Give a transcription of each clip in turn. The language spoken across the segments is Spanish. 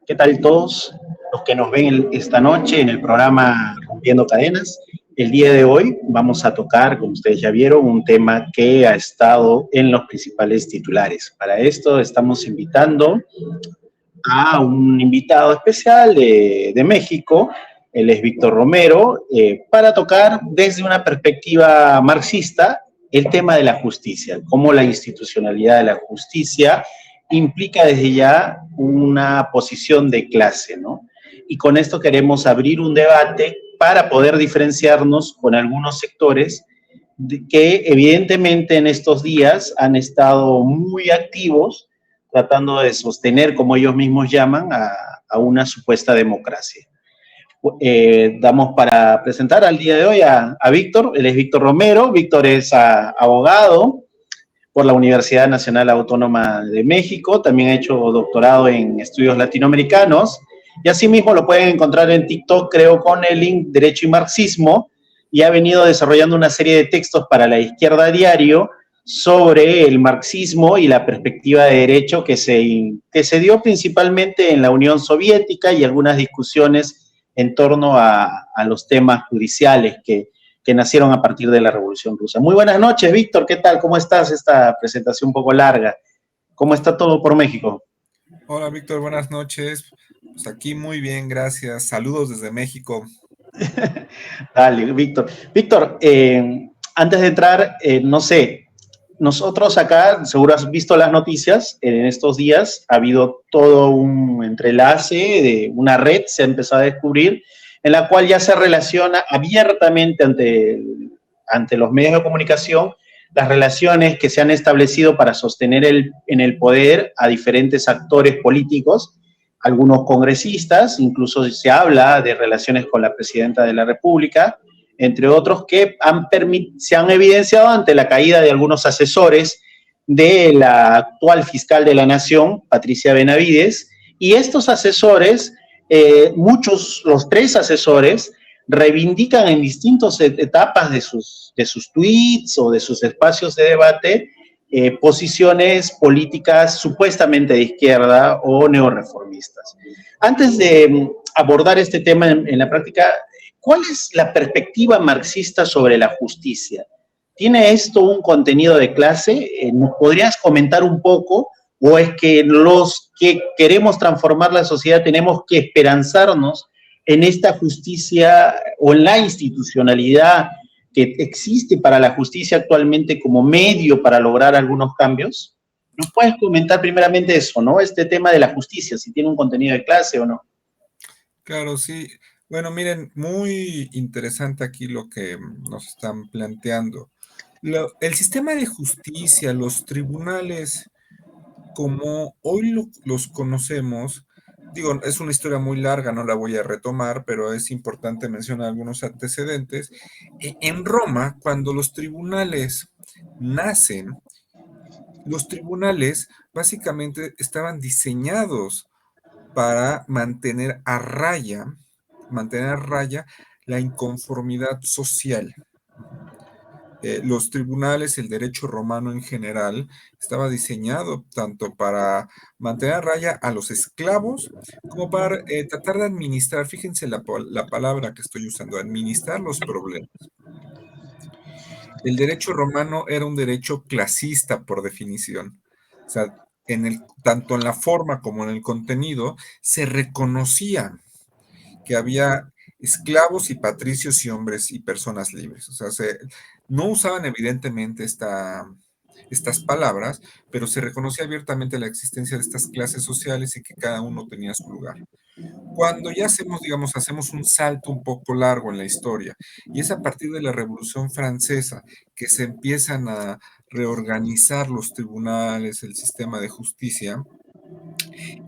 ¿Qué tal todos los que nos ven esta noche en el programa Rompiendo Cadenas? El día de hoy vamos a tocar, como ustedes ya vieron, un tema que ha estado en los principales titulares. Para esto estamos invitando a un invitado especial de México. Él es Víctor Romero, para tocar desde una perspectiva marxista el tema de la justicia, cómo la institucionalidad de la justicia implica desde ya una posición de clase, ¿no? Y con esto queremos abrir un debate para poder diferenciarnos con algunos sectores que evidentemente en estos días han estado muy activos tratando de sostener, como ellos mismos llaman, a una supuesta democracia. Damos para presentar al día de hoy a Víctor. Él es Víctor Romero. Víctor es abogado por la Universidad Nacional Autónoma de México. También ha hecho doctorado en estudios latinoamericanos. Y asimismo lo pueden encontrar en TikTok, creo, con el link Derecho y Marxismo. Y ha venido desarrollando una serie de textos para La Izquierda Diario sobre el marxismo y la perspectiva de derecho que se dio principalmente en la Unión Soviética y algunas discusiones en torno a los temas judiciales que nacieron a partir de la Revolución Rusa. Muy buenas noches, Víctor, ¿qué tal? ¿Cómo estás? Esta presentación un poco larga. ¿Cómo está todo por México? Hola, Víctor, buenas noches. Pues aquí muy bien, gracias. Saludos desde México. Dale, Víctor. Víctor, antes de entrar, no sé, nosotros acá, seguro has visto las noticias, en estos días ha habido todo un entrelace de una red, se ha empezado a descubrir, en la cual ya se relaciona abiertamente ante los medios de comunicación las relaciones que se han establecido para sostener en el poder a diferentes actores políticos, algunos congresistas, incluso se habla de relaciones con la presidenta de la República, entre otros que se han evidenciado ante la caída de algunos asesores de la actual fiscal de la Nación, Patricia Benavides, y estos asesores, los tres asesores, reivindican en distintas etapas de sus tweets o de sus espacios de debate posiciones políticas supuestamente de izquierda o neoreformistas. Antes de abordar este tema en la práctica, ¿cuál es la perspectiva marxista sobre la justicia? ¿Tiene esto un contenido de clase? ¿Nos podrías comentar un poco? ¿O es que los que queremos transformar la sociedad tenemos que esperanzarnos en esta justicia o en la institucionalidad que existe para la justicia actualmente como medio para lograr algunos cambios? ¿Nos puedes comentar primeramente eso, ¿no? Este tema de la justicia, si tiene un contenido de clase o no. Claro, sí. Bueno, miren, muy interesante aquí lo que nos están planteando. El sistema de justicia, los tribunales, como hoy los conocemos, digo, es una historia muy larga, no la voy a retomar, pero es importante mencionar algunos antecedentes. En Roma, cuando los tribunales nacen, los tribunales básicamente estaban diseñados para mantener a raya la inconformidad social. Los tribunales, el derecho romano en general, estaba diseñado tanto para mantener a raya a los esclavos como para tratar de administrar, fíjense la palabra que estoy usando, administrar los problemas. El derecho romano era un derecho clasista por definición. O sea, tanto en la forma como en el contenido, se reconocía que había esclavos y patricios y hombres y personas libres. O sea, no usaban evidentemente estas palabras, pero se reconocía abiertamente la existencia de estas clases sociales y que cada uno tenía su lugar. Cuando ya hacemos un salto un poco largo en la historia, y es a partir de la Revolución Francesa que se empiezan a reorganizar los tribunales, el sistema de justicia.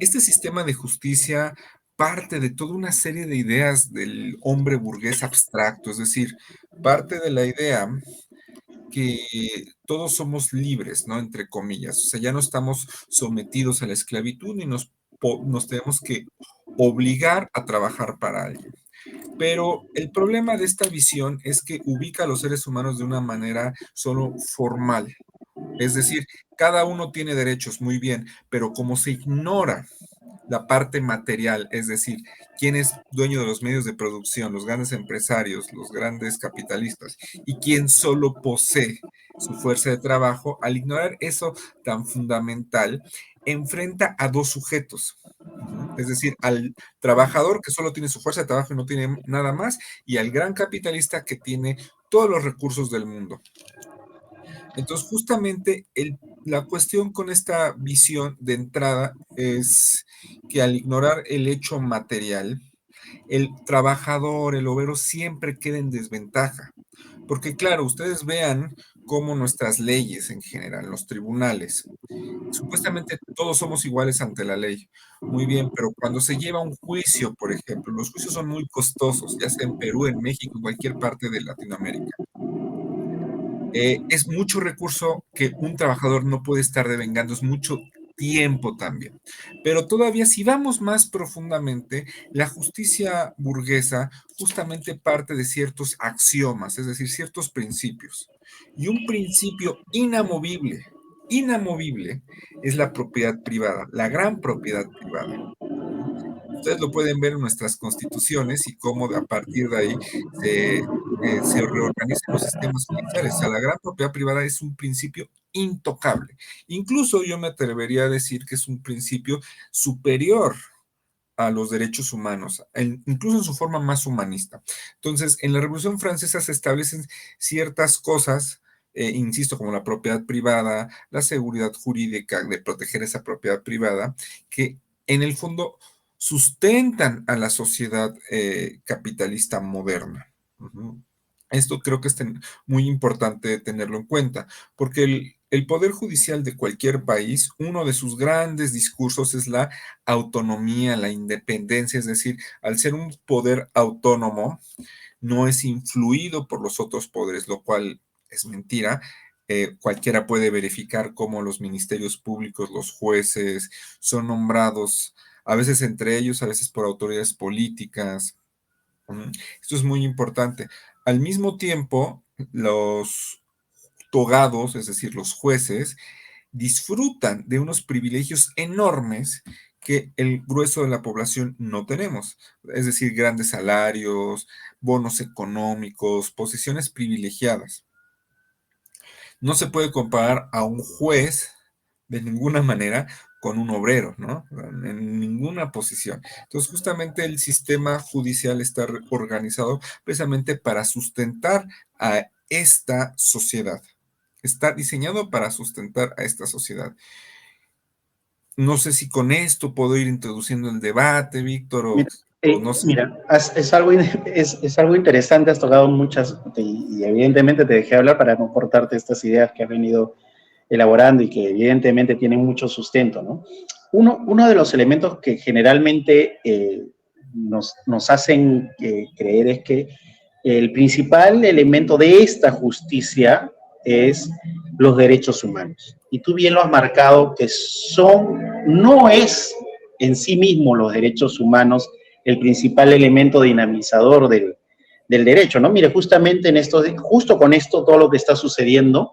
Este sistema de justicia parte de toda una serie de ideas del hombre burgués abstracto, es decir, parte de la idea que todos somos libres, ¿no? Entre comillas, o sea, ya no estamos sometidos a la esclavitud ni nos tenemos que obligar a trabajar para alguien. Pero el problema de esta visión es que ubica a los seres humanos de una manera solo formal. Es decir, cada uno tiene derechos, muy bien, pero como se ignora la parte material, es decir, quién es dueño de los medios de producción, los grandes empresarios, los grandes capitalistas, y quién solo posee su fuerza de trabajo, al ignorar eso tan fundamental, enfrenta a dos sujetos. Es decir, al trabajador que solo tiene su fuerza de trabajo y no tiene nada más, y al gran capitalista que tiene todos los recursos del mundo. Entonces, justamente la cuestión con esta visión de entrada es que al ignorar el hecho material, el trabajador, el obrero, siempre queda en desventaja. Porque claro, ustedes vean cómo nuestras leyes en general, los tribunales, supuestamente todos somos iguales ante la ley. Muy bien, pero cuando se lleva un juicio, por ejemplo, los juicios son muy costosos, ya sea en Perú, en México, en cualquier parte de Latinoamérica. Es mucho recurso que un trabajador no puede estar devengando, es mucho tiempo también. Pero todavía, si vamos más profundamente, la justicia burguesa justamente parte de ciertos axiomas, es decir, ciertos principios. Y un principio inamovible, es la propiedad privada, la gran propiedad privada. Ustedes lo pueden ver en nuestras constituciones y cómo a partir de ahí se reorganizan los sistemas judiciales. O sea, la gran propiedad privada es un principio intocable. Incluso yo me atrevería a decir que es un principio superior a los derechos humanos, incluso en su forma más humanista. Entonces, en la Revolución Francesa se establecen ciertas cosas, insisto, como la propiedad privada, la seguridad jurídica de proteger esa propiedad privada, que en el fondo sustentan a la sociedad capitalista moderna. Ujú. Esto creo que es muy importante tenerlo en cuenta, porque el Poder Judicial de cualquier país, uno de sus grandes discursos es la autonomía, la independencia, es decir, al ser un poder autónomo, no es influido por los otros poderes, lo cual es mentira. Cualquiera puede verificar cómo los ministerios públicos, los jueces, son nombrados, a veces entre ellos, a veces por autoridades políticas. Esto es muy importante. Al mismo tiempo, los togados, es decir, los jueces, disfrutan de unos privilegios enormes que el grueso de la población no tenemos. Es decir, grandes salarios, bonos económicos, posiciones privilegiadas. No se puede comparar a un juez de ninguna manera con un obrero, ¿no? En ninguna posición. Entonces, justamente el sistema judicial está organizado precisamente para sustentar a esta sociedad. Está diseñado para sustentar a esta sociedad. No sé si con esto puedo ir introduciendo el debate, Víctor, o no sé. Mira, es algo interesante, has tocado muchas, y evidentemente te dejé hablar para no cortarte estas ideas que has venido elaborando y que evidentemente tienen mucho sustento, ¿no? Uno de los elementos que generalmente nos hacen creer es que el principal elemento de esta justicia es los derechos humanos. Y tú bien lo has marcado, que no es en sí mismo los derechos humanos el principal elemento dinamizador del derecho, ¿no? Mire, justamente justo con esto, todo lo que está sucediendo,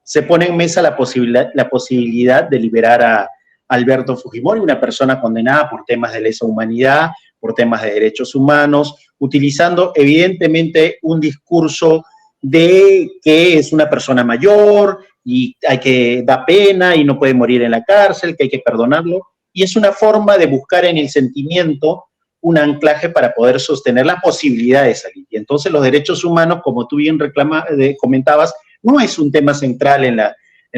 se pone en mesa la posibilidad de liberar a Alberto Fujimori, una persona condenada por temas de lesa humanidad, por temas de derechos humanos, utilizando evidentemente un discurso de que es una persona mayor y da pena y no puede morir en la cárcel, que hay que perdonarlo, y es una forma de buscar en el sentimiento un anclaje para poder sostener la posibilidad de salir. Y entonces los derechos humanos, como tú bien comentabas, no es un tema central en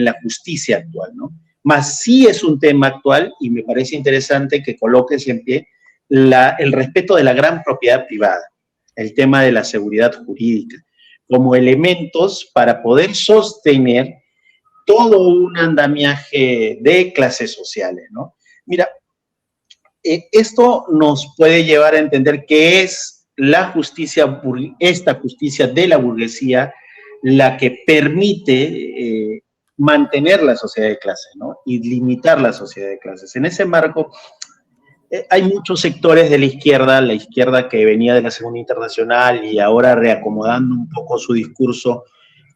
la justicia actual, ¿no? Más sí es un tema actual, y me parece interesante que coloques en pie el respeto de la gran propiedad privada, el tema de la seguridad jurídica, como elementos para poder sostener todo un andamiaje de clases sociales, ¿no? Mira, esto nos puede llevar a entender que es esta justicia de la burguesía la que permite mantener la sociedad de clases, ¿no? Y limitar la sociedad de clases. En ese marco, hay muchos sectores de la izquierda que venía de la Segunda Internacional y ahora reacomodando un poco su discurso,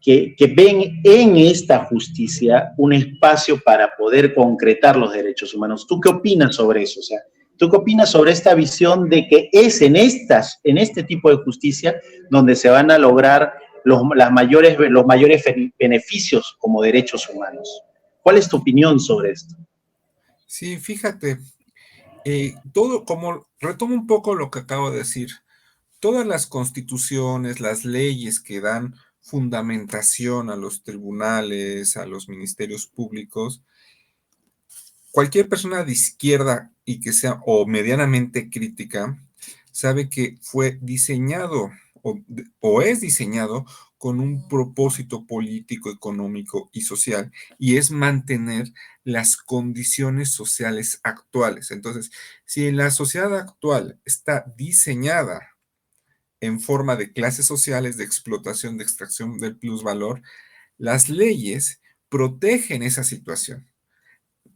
que ven en esta justicia un espacio para poder concretar los derechos humanos. ¿Tú qué opinas sobre eso? O sea, ¿Tú qué opinas sobre esta visión de que es en este tipo de justicia donde se van a lograr los mayores beneficios como derechos humanos? ¿Cuál es tu opinión sobre esto? Sí, fíjate, todo, como retomo un poco lo que acabo de decir, todas las constituciones, las leyes que dan fundamentación a los tribunales, a los ministerios públicos, cualquier persona de izquierda y que sea o medianamente crítica, sabe que fue diseñado o es diseñado con un propósito político, económico y social, y es mantener las condiciones sociales actuales. Entonces, si la sociedad actual está diseñada en forma de clases sociales, de explotación, de extracción del plusvalor, las leyes protegen esa situación,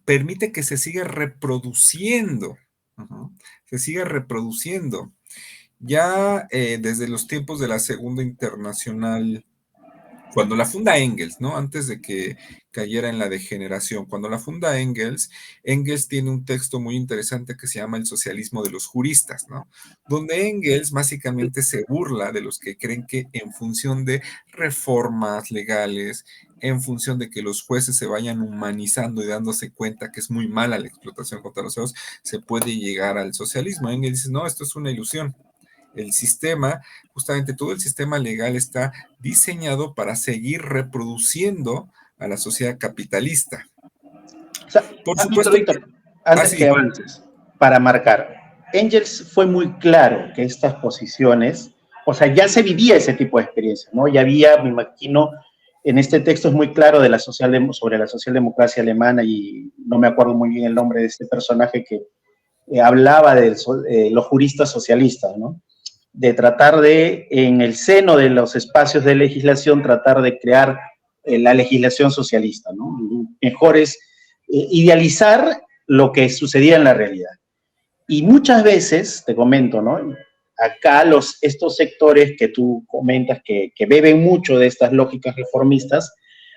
permite que se siga reproduciendo, uh-huh, se siga reproduciendo. Ya desde los tiempos de la Segunda Internacional, cuando la funda Engels, ¿no? Antes de que cayera en la degeneración, cuando la funda Engels, Engels tiene un texto muy interesante que se llama El socialismo de los juristas, ¿no? Donde Engels básicamente se burla de los que creen que en función de reformas legales, en función de que los jueces se vayan humanizando y dándose cuenta que es muy mala la explotación contra los ceros, se puede llegar al socialismo. Engels dice, no, esto es una ilusión. El sistema, justamente todo el sistema legal está diseñado para seguir reproduciendo a la sociedad capitalista. O sea, Por Víctor, supuesto que Víctor, antes que así, avances, para marcar, Engels fue muy claro que estas posiciones, o sea, ya se vivía ese tipo de experiencia, ¿no? Ya había, me imagino, en este texto es muy claro de sobre la socialdemocracia alemana y no me acuerdo muy bien el nombre de este personaje que hablaba de los juristas socialistas, ¿no? De tratar de, en el seno de los espacios de legislación, tratar de crear la legislación socialista, ¿no? Mejores, idealizar lo que sucedía en la realidad. Y muchas veces, te comento, ¿no? Acá estos sectores que tú comentas que beben mucho de estas lógicas reformistas,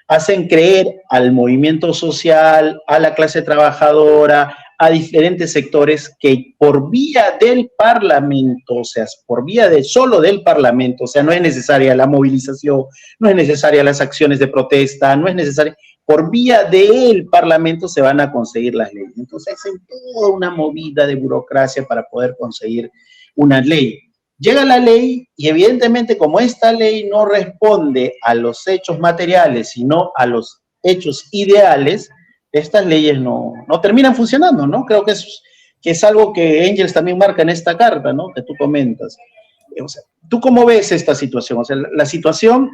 hacen creer al movimiento social, a la clase trabajadora, a diferentes sectores que por vía del Parlamento, o sea, por vía de solo del Parlamento, o sea, no es necesaria la movilización, no es necesaria las acciones de protesta, no es necesaria, por vía del Parlamento se van a conseguir las leyes. Entonces, hacen toda una movida de burocracia para poder conseguir una ley. Llega la ley y evidentemente como esta ley no responde a los hechos materiales, sino a los hechos ideales, estas leyes no terminan funcionando, ¿no? Creo que es algo que Engels también marca en esta carta, ¿no? Que tú comentas. O sea, ¿tú cómo ves esta situación? O sea, la situación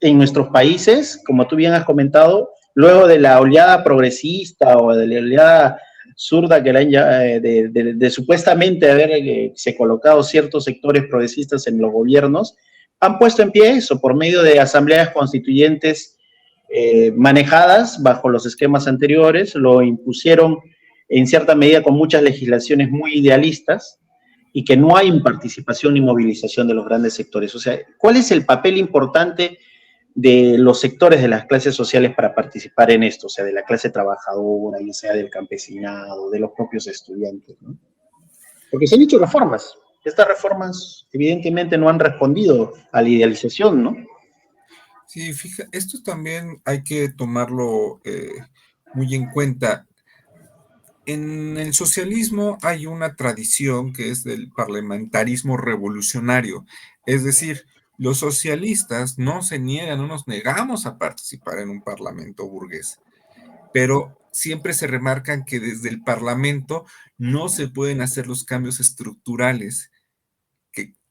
en nuestros países, como tú bien has comentado, luego de la oleada progresista o de la oleada zurda que de supuestamente haberse colocado ciertos sectores progresistas en los gobiernos, han puesto en pie eso por medio de asambleas constituyentes manejadas bajo los esquemas anteriores, lo impusieron en cierta medida con muchas legislaciones muy idealistas y que no hay participación ni movilización de los grandes sectores. O sea, ¿cuál es el papel importante de los sectores de las clases sociales para participar en esto, o sea, de la clase trabajadora, ya sea del campesinado, de los propios estudiantes, ¿no? Porque se han hecho reformas. Estas reformas evidentemente no han respondido a la idealización, ¿no? sí, fíjate, esto también hay que tomarlo muy en cuenta. En el socialismo hay una tradición que es del parlamentarismo revolucionario, es decir, los socialistas no se niegan, no nos negamos a participar en un parlamento burgués, pero siempre se remarcan que desde el Parlamento no se pueden hacer los cambios estructurales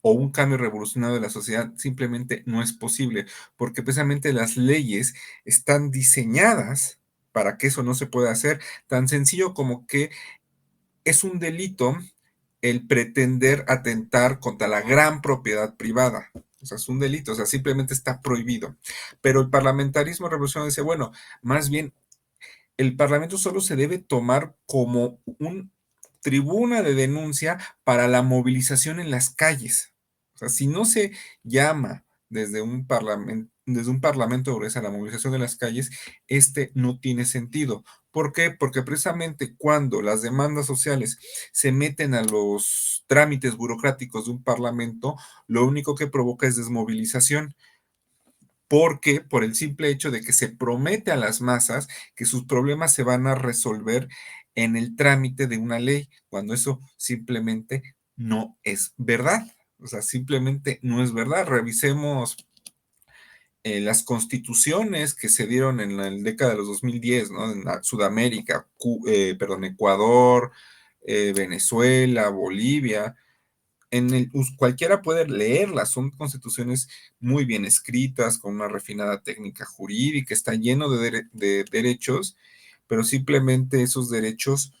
o un cambio revolucionario de la sociedad simplemente no es posible, porque precisamente las leyes están diseñadas para que eso no se pueda hacer, tan sencillo como que es un delito el pretender atentar contra la gran propiedad privada. O sea, es un delito, o sea, simplemente está prohibido. Pero el parlamentarismo revolucionario dice, bueno, más bien el Parlamento solo se debe tomar como un tribuna de denuncia para la movilización en las calles. O sea, si no se llama desde un parlamento burgués a la movilización de las calles, este no tiene sentido. ¿Por qué? Porque precisamente cuando las demandas sociales se meten a los trámites burocráticos de un parlamento, lo único que provoca es desmovilización. Porque por el simple hecho de que se promete a las masas que sus problemas se van a resolver en el trámite de una ley, cuando eso simplemente no es verdad. O sea, simplemente no es verdad. Revisemos las constituciones que se dieron en la década de los 2010, ¿no? En Sudamérica, Ecuador, Venezuela, Bolivia. Cualquiera puede leerlas, son constituciones muy bien escritas, con una refinada técnica jurídica, está lleno de derechos, pero simplemente esos derechos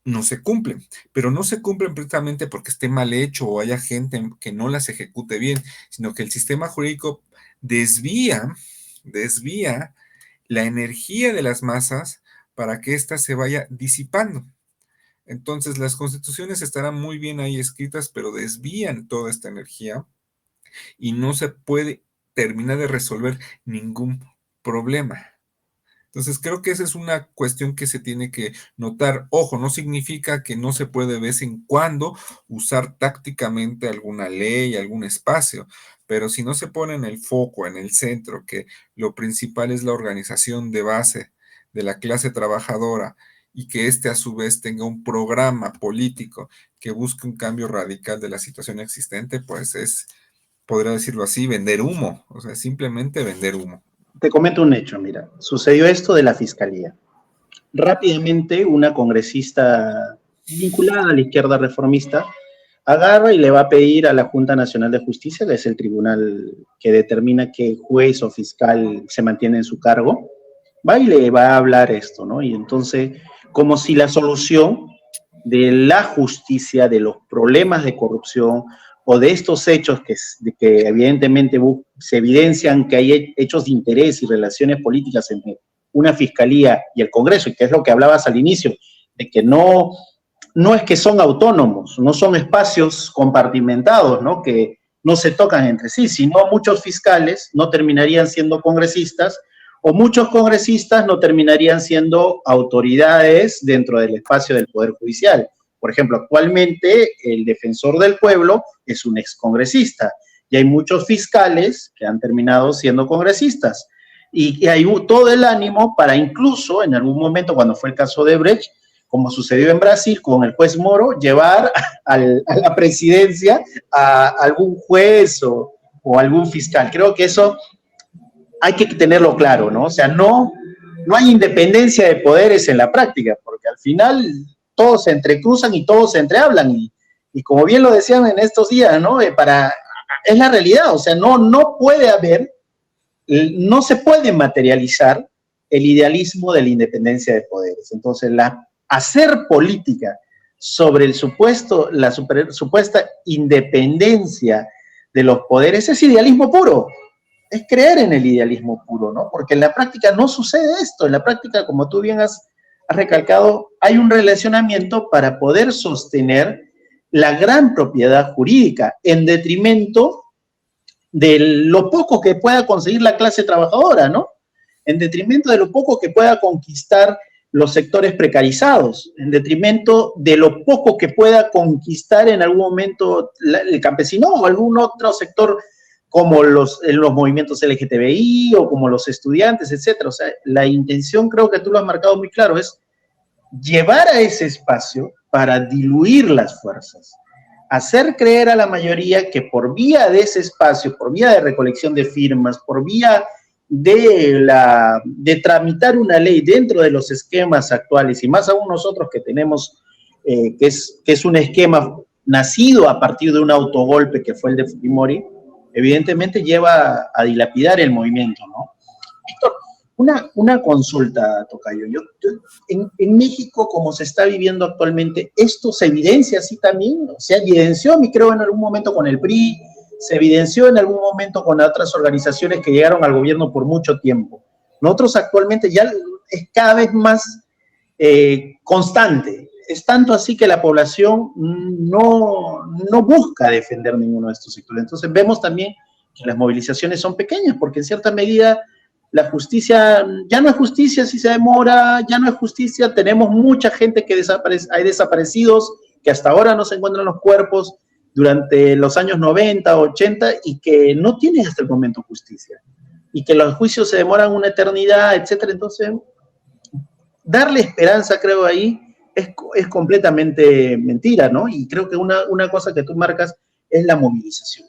no se cumplen, pero no se cumplen precisamente porque esté mal hecho o haya gente que no las ejecute bien, sino que el sistema jurídico desvía la energía de las masas para que ésta se vaya disipando. Entonces, las constituciones estarán muy bien ahí escritas, pero desvían toda esta energía y no se puede terminar de resolver ningún problema. Entonces, creo que esa es una cuestión que se tiene que notar. Ojo, no significa que no se puede de vez en cuando usar tácticamente alguna ley, algún espacio, pero si no se pone en el foco, en el centro, que lo principal es la organización de base de la clase trabajadora y que éste a su vez tenga un programa político que busque un cambio radical de la situación existente, pues podría decirlo así, vender humo, o sea, simplemente vender humo. Te comento un hecho, mira, sucedió esto de la fiscalía. Rápidamente, una congresista vinculada a la izquierda reformista agarra y le va a pedir a la Junta Nacional de Justicia, que es el tribunal que determina qué juez o fiscal se mantiene en su cargo, va y le va a hablar esto, ¿no? Y entonces, como si la solución de la justicia, de los problemas de corrupción o de estos hechos que evidentemente se evidencian que hay hechos de interés y relaciones políticas entre una fiscalía y el Congreso, y que es lo que hablabas al inicio, de que no es que son autónomos, no son espacios compartimentados, ¿no? Que no se tocan entre sí, sino muchos fiscales no terminarían siendo congresistas o muchos congresistas no terminarían siendo autoridades dentro del espacio del Poder Judicial. Por ejemplo, actualmente el defensor del pueblo es un excongresista y hay muchos fiscales que han terminado siendo congresistas. Y hay todo el ánimo para incluso, en algún momento, cuando fue el caso de Brecht, como sucedió en Brasil con el juez Moro, llevar a la presidencia a algún juez o algún fiscal. Creo que eso hay que tenerlo claro, ¿no? O sea, no hay independencia de poderes en la práctica, porque al final todos se entrecruzan y todos se entrehablan. Y como bien lo decían en estos días, ¿no? Es la realidad, o sea, no puede haber, no se puede materializar el idealismo de la independencia de poderes. Entonces, hacer política sobre la supuesta independencia de los poderes es idealismo puro, es creer en el idealismo puro, ¿no? Porque en la práctica no sucede esto, en la práctica, como tú bien has recalcado, hay un relacionamiento para poder sostener la gran propiedad jurídica en detrimento de lo poco que pueda conseguir la clase trabajadora, ¿no? En detrimento de lo poco que pueda conquistar los sectores precarizados, en detrimento de lo poco que pueda conquistar en algún momento el campesino o algún otro sector como los movimientos LGTBI o como los estudiantes, etcétera. O sea, la intención, creo que tú lo has marcado muy claro, es llevar a ese espacio para diluir las fuerzas, hacer creer a la mayoría que por vía de ese espacio, por vía de recolección de firmas, por vía de tramitar una ley dentro de los esquemas actuales, y más aún nosotros que tenemos, que es un esquema nacido a partir de un autogolpe que fue el de Fujimori, evidentemente lleva a dilapidar el movimiento, ¿no? Víctor, una consulta, Tocayo. En México, como se está viviendo actualmente, ¿esto se evidencia así también? Se evidenció, creo, en algún momento con el PRI, se evidenció en algún momento con otras organizaciones que llegaron al gobierno por mucho tiempo. Nosotros actualmente ya es cada vez más constante. Es tanto así que la población no busca defender ninguno de estos sectores. Entonces vemos también que las movilizaciones son pequeñas, porque en cierta medida la justicia ya no es justicia si se demora, ya no es justicia, tenemos mucha gente que hay desaparecidos, que hasta ahora no se encuentran los cuerpos durante los años 90, 80 y que no tienen hasta el momento justicia. Y que los juicios se demoran una eternidad, etcétera. Entonces, darle esperanza, creo, ahí es completamente mentira, ¿no? Y creo que una cosa que tú marcas es la movilización.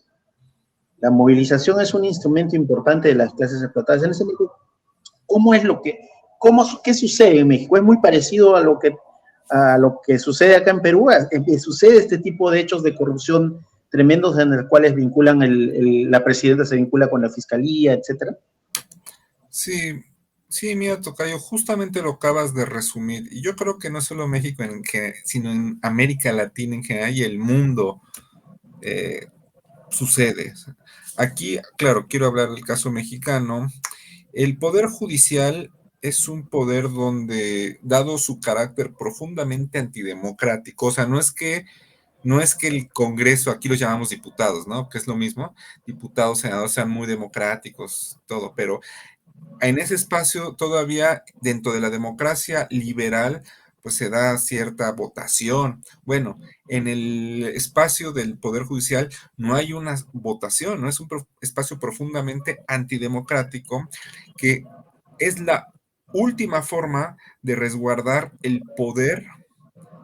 La movilización es un instrumento importante de las clases explotadas. En ese sentido, ¿qué sucede en México? Es muy parecido a lo que sucede acá en Perú. Sucede este tipo de hechos de corrupción tremendos en los cuales vinculan la presidenta se vincula con la fiscalía, etcétera. Sí, sí, mira, tocayo, justamente lo acabas de resumir. Y yo creo que no solo México, sino en América Latina en general y el mundo sucede. Aquí, claro, quiero hablar del caso mexicano. El Poder Judicial es un poder donde, dado su carácter profundamente antidemocrático, o sea, no es que el Congreso, aquí los llamamos diputados, ¿no? Que es lo mismo, diputados, senadores sean muy democráticos, todo, pero en ese espacio todavía dentro de la democracia liberal, pues se da cierta votación. Bueno, en el espacio del Poder Judicial no hay una votación, no es un espacio profundamente antidemocrático que es la última forma de resguardar el poder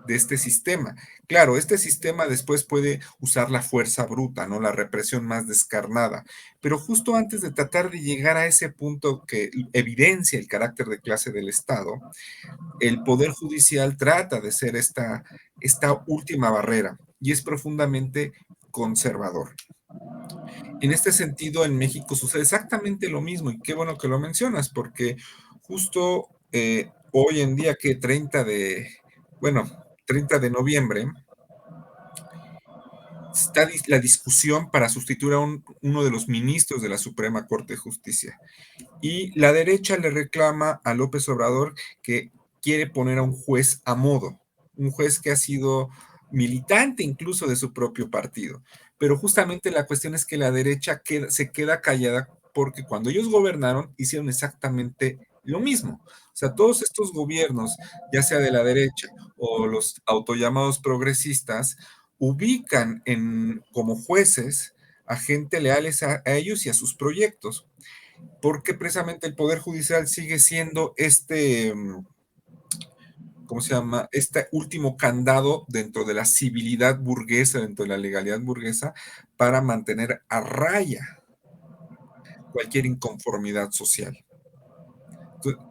de este sistema. Claro, este sistema después puede usar la fuerza bruta, ¿no? La represión más descarnada, pero justo antes de tratar de llegar a ese punto que evidencia el carácter de clase del Estado, el Poder Judicial trata de ser esta última barrera y es profundamente conservador. En este sentido, en México sucede exactamente lo mismo y qué bueno que lo mencionas, porque justo hoy en día, que 30 de noviembre, está la discusión para sustituir a uno de los ministros de la Suprema Corte de Justicia. Y la derecha le reclama a López Obrador que quiere poner a un juez a modo, un juez que ha sido militante incluso de su propio partido. Pero justamente la cuestión es que la derecha se queda callada porque cuando ellos gobernaron hicieron exactamente lo mismo. O sea, todos estos gobiernos, ya sea de la derecha o los autollamados progresistas, ubican como jueces a gente leales a ellos y a sus proyectos, porque precisamente el Poder Judicial sigue siendo ¿cómo se llama? Este último candado dentro de la civilidad burguesa, dentro de la legalidad burguesa, para mantener a raya cualquier inconformidad social.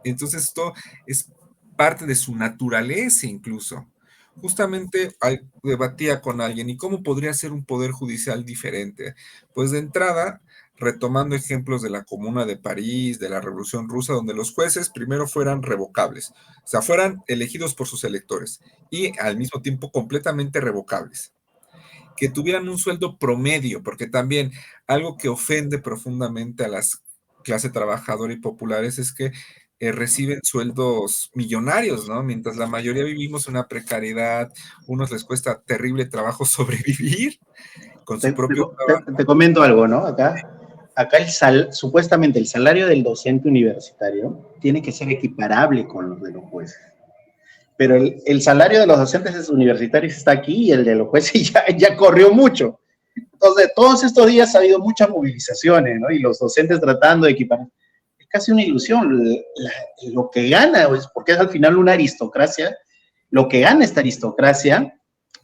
Entonces esto es parte de su naturaleza incluso. Justamente debatía con alguien, ¿y cómo podría ser un poder judicial diferente? Pues de entrada, retomando ejemplos de la Comuna de París, de la Revolución Rusa, donde los jueces primero fueran revocables, o sea, fueran elegidos por sus electores y al mismo tiempo completamente revocables, que tuvieran un sueldo promedio, porque también algo que ofende profundamente a las clases trabajadoras y populares es que reciben sueldos millonarios, ¿no? Mientras la mayoría vivimos una precariedad, unos les cuesta terrible trabajo sobrevivir con su propio trabajo. Te comento algo, ¿no? Acá supuestamente el salario del docente universitario tiene que ser equiparable con los de los jueces. Pero el salario de los docentes universitarios está aquí y el de los jueces ya corrió mucho. Entonces, todos estos días ha habido muchas movilizaciones, ¿no? Y los docentes tratando de equiparar. Es casi una ilusión. Lo que gana, porque es al final una aristocracia, lo que gana esta aristocracia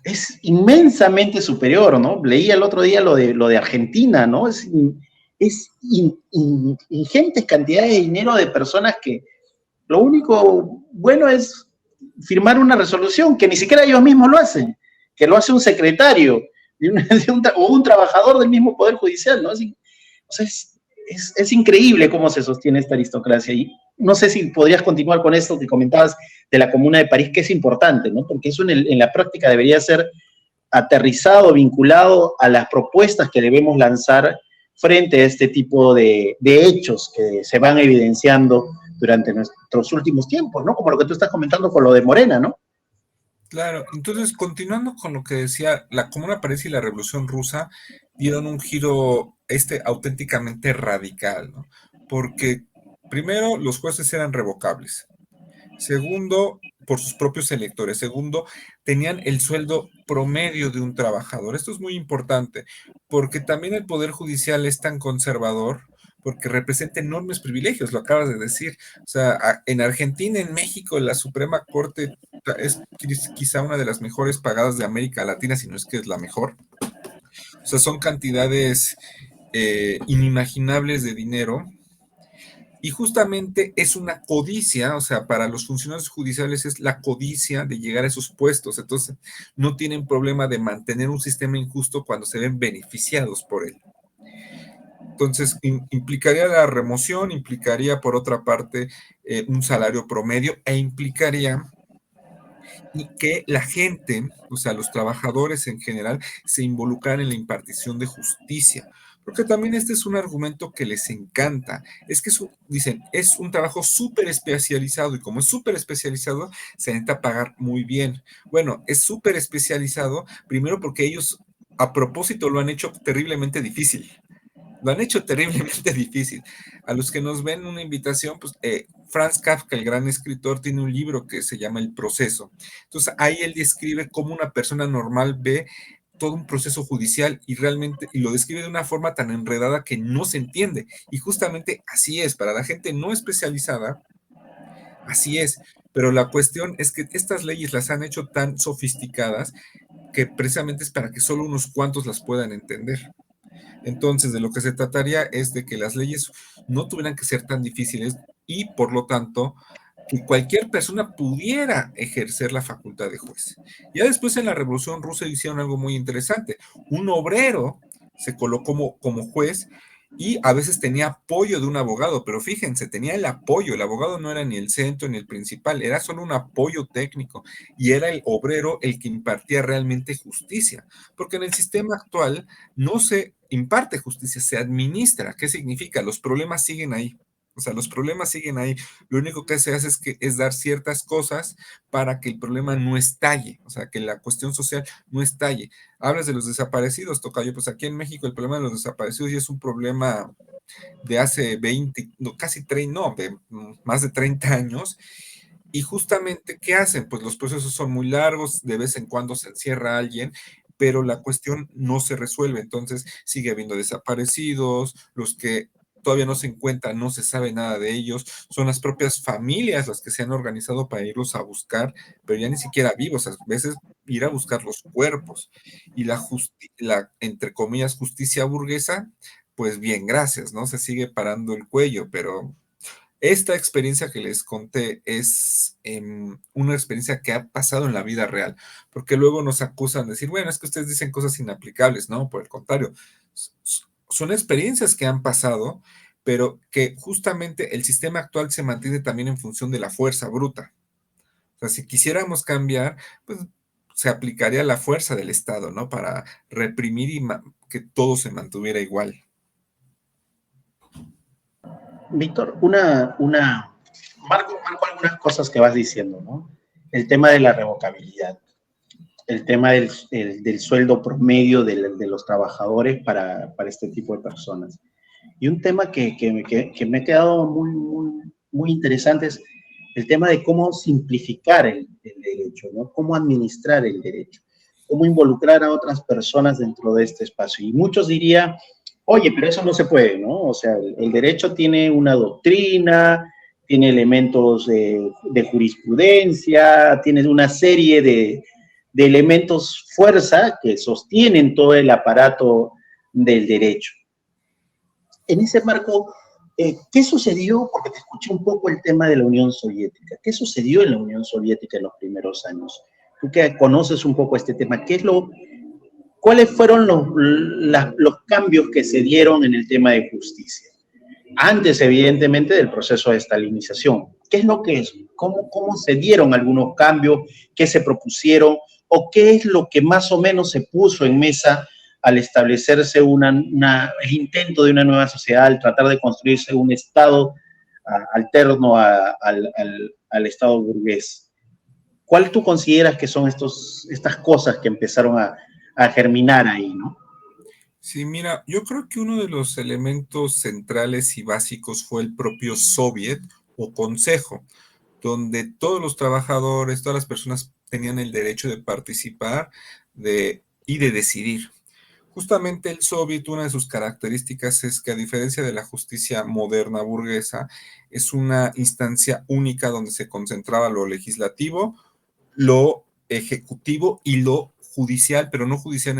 es inmensamente superior, ¿no? Leí el otro día lo de Argentina, ¿no? Ingentes cantidades de dinero de personas que lo único bueno es firmar una resolución, que ni siquiera ellos mismos lo hacen, que lo hace un secretario o un trabajador del mismo Poder Judicial, ¿no? O sea, es increíble cómo se sostiene esta aristocracia. Y no sé si podrías continuar con esto que comentabas de la Comuna de París, que es importante, ¿no? Porque eso en la práctica debería ser aterrizado, vinculado a las propuestas que debemos lanzar frente a este tipo de hechos que se van evidenciando durante nuestros últimos tiempos, ¿no? Como lo que tú estás comentando con lo de Morena, ¿no? Claro, entonces continuando con lo que decía, la Comuna de París y la Revolución Rusa dieron un giro auténticamente radical, ¿no? Porque primero, los jueces eran revocables. Segundo, por sus propios electores. Segundo, tenían el sueldo promedio de un trabajador. Esto es muy importante, porque también el Poder Judicial es tan conservador, porque representa enormes privilegios, lo acabas de decir. O sea, en Argentina, en México, la Suprema Corte es quizá una de las mejores pagadas de América Latina, si no es que es la mejor. O sea, son cantidades inimaginables de dinero. Y justamente es una codicia, o sea, para los funcionarios judiciales es la codicia de llegar a esos puestos. Entonces, no tienen problema de mantener un sistema injusto cuando se ven beneficiados por él. Entonces, implicaría la remoción, implicaría, por otra parte, un salario promedio e implicaría que la gente, o sea, los trabajadores en general, se involucran en la impartición de justicia. Porque también este es un argumento que les encanta. Es que dicen, es un trabajo súper especializado y como es súper especializado, se necesita pagar muy bien. Bueno, es súper especializado, primero porque ellos a propósito lo han hecho terriblemente difícil. Lo han hecho terriblemente difícil. A los que nos ven una invitación, pues Franz Kafka, el gran escritor, tiene un libro que se llama El Proceso. Entonces ahí él describe cómo una persona normal ve todo un proceso judicial y realmente y lo describe de una forma tan enredada que no se entiende. Y justamente así es, para la gente no especializada, así es. Pero la cuestión es que estas leyes las han hecho tan sofisticadas que precisamente es para que solo unos cuantos las puedan entender. Entonces, de lo que se trataría es de que las leyes no tuvieran que ser tan difíciles y, por lo tanto, que cualquier persona pudiera ejercer la facultad de juez. Ya después en la Revolución Rusa hicieron algo muy interesante. Un obrero se colocó como juez y a veces tenía apoyo de un abogado, pero fíjense, tenía el apoyo, el abogado no era ni el centro ni el principal, era solo un apoyo técnico y era el obrero el que impartía realmente justicia, porque en el sistema actual no se imparte justicia, se administra. ¿Qué significa? Los problemas siguen ahí. O sea, los problemas siguen ahí. Lo único que se hace es dar ciertas cosas para que el problema no estalle, o sea, que la cuestión social no estalle. Hablas de los desaparecidos, Tocayo, pues aquí en México el problema de los desaparecidos ya es un problema de hace 20, no, casi 30, no, de más de 30 años. Y justamente, ¿qué hacen? Pues los procesos son muy largos, de vez en cuando se encierra a alguien, pero la cuestión no se resuelve. Entonces sigue habiendo desaparecidos, los que todavía no se encuentran, no se sabe nada de ellos, son las propias familias las que se han organizado para irlos a buscar, pero ya ni siquiera vivos, a veces ir a buscar los cuerpos. Y la entre comillas, justicia burguesa, pues bien, gracias, ¿no? Se sigue parando el cuello, pero esta experiencia que les conté es una experiencia que ha pasado en la vida real, porque luego nos acusan de decir, bueno, es que ustedes dicen cosas inaplicables, no, por el contrario, son experiencias que han pasado, pero que justamente el sistema actual se mantiene también en función de la fuerza bruta. O sea, si quisiéramos cambiar, pues se aplicaría la fuerza del Estado, ¿no? Para reprimir y que todo se mantuviera igual. Víctor, marco algunas cosas que vas diciendo, ¿no? El tema de la revocabilidad, el tema del sueldo promedio de los trabajadores para este tipo de personas. Y un tema que me ha quedado muy interesante es el tema de cómo simplificar el derecho, ¿no? Cómo administrar el derecho, cómo involucrar a otras personas dentro de este espacio. Y muchos dirían, oye, pero eso no se puede, ¿no? O sea, el derecho tiene una doctrina, tiene elementos de jurisprudencia, tiene una serie de elementos fuerza que sostienen todo el aparato del derecho. En ese marco, ¿qué sucedió? Porque te escuché un poco el tema de la Unión Soviética. ¿Qué sucedió en la Unión Soviética en los primeros años? Tú que conoces un poco este tema, ¿cuáles fueron los cambios que se dieron en el tema de justicia? Antes, evidentemente, del proceso de estalinización. ¿Qué es lo que es? ¿Cómo se dieron algunos cambios? ¿Qué se propusieron? ¿O qué es lo que más o menos se puso en mesa al establecerse el intento de una nueva sociedad, al tratar de construirse un Estado alterno al Estado burgués? ¿Cuál tú consideras que son estas cosas que empezaron a germinar ahí, no? Sí, mira, yo creo que uno de los elementos centrales y básicos fue el propio Soviet o Consejo, donde todos los trabajadores, todas las personas tenían el derecho de participar y de decidir. Justamente el Soviet, una de sus características es que a diferencia de la justicia moderna burguesa, es una instancia única donde se concentraba lo legislativo, lo ejecutivo y lo judicial, pero no judicial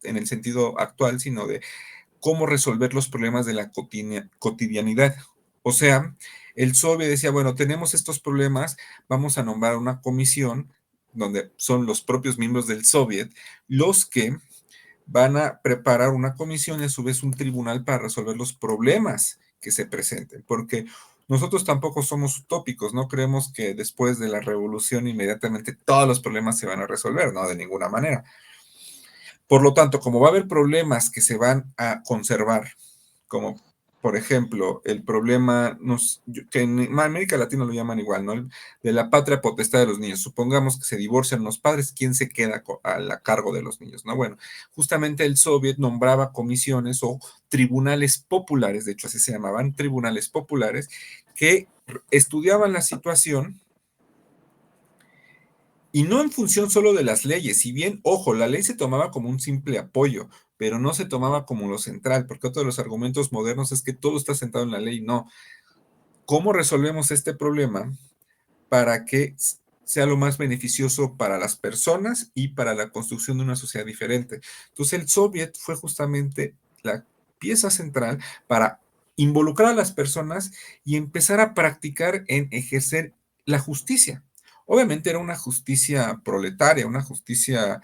en el sentido actual, sino de cómo resolver los problemas de la cotidianidad. O sea, el SOBE decía, bueno, tenemos estos problemas, vamos a nombrar una comisión donde son los propios miembros del Soviet los que van a preparar una comisión y a su vez un tribunal para resolver los problemas que se presenten, porque nosotros tampoco somos utópicos, no creemos que después de la revolución inmediatamente todos los problemas se van a resolver, no, de ninguna manera. Por lo tanto, como va a haber problemas que se van a conservar, como por ejemplo el problema que en América Latina lo llaman igual, ¿no? De la patria potestad de los niños. Supongamos que se divorcian los padres, ¿quién se queda a cargo de los niños? ¿No? Bueno, justamente el Soviet nombraba comisiones o tribunales populares, de hecho así se llamaban, tribunales populares, que estudiaban la situación y no en función solo de las leyes, si bien, ojo, la ley se tomaba como un simple apoyo, pero no se tomaba como lo central, porque otro de los argumentos modernos es que todo está sentado en la ley. No. ¿Cómo resolvemos este problema para que sea lo más beneficioso para las personas y para la construcción de una sociedad diferente? Entonces el Soviet fue justamente la pieza central para involucrar a las personas y empezar a practicar en ejercer la justicia. Obviamente era una justicia proletaria, una justicia